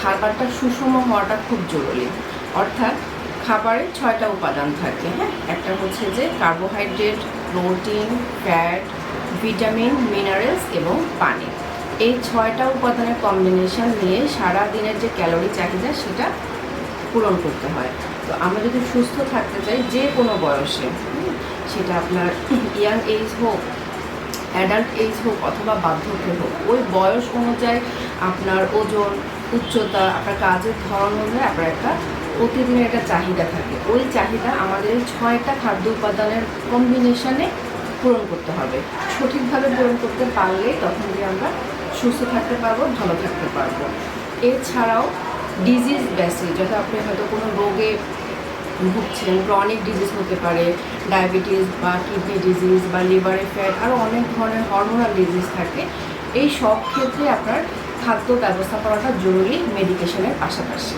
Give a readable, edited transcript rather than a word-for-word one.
খাবারটা সুষম হওয়াটা খুব জরুরি। অর্থাৎ খাবারে 6টা উপাদান থাকে, হ্যাঁ। একটা হচ্ছে যে carbohydrate, protein, fat, vitamin, minerals এবং পানি। এই 6টা উপাদানের কম্বিনেশন নিয়ে সারা দিনের যে ক্যালোরি চাহিদা সেটা পূরণ করতে হয়। তো আমরা যদি সুস্থ থাকতে চাই যে কোনো বয়সে, সেটা আপনার ইয়াং এজ হোক, অ্যাডাল্ট এজ হোক অথবা বার্ধক্য হোক, ওই বয়স অনুযায়ী আপনার ওজন, উচ্চতা, আপনার কাজের ধরন অনুযায়ী আপনার একটা প্রতিদিনের একটা চাহিদা থাকে। ওই চাহিদা আমাদের এই 6টা খাদ্য উপাদানের কম্বিনেশনে পূরণ করতে হবে। সঠিকভাবে পূরণ করতে পারলে তখন গিয়ে আমরা সুস্থ থাকতে পারবো, ভালো থাকতে পারবো। এছাড়াও ডিজিজ বেসিস, যখন আপনি হয়তো কোনো রোগে ভুগছেন, ক্রনিক ডিজিজ হতে পারে, ডায়াবেটিস বা কিডনি ডিজিজ বা লিভারের ফ্যাট, আরও অনেক ধরনের হরমোনাল ডিজিজ থাকে। এই সব ক্ষেত্রে আপনার খাদ্য ব্যবস্থাপনাটা জরুরি মেডিকেশনের পাশাপাশি।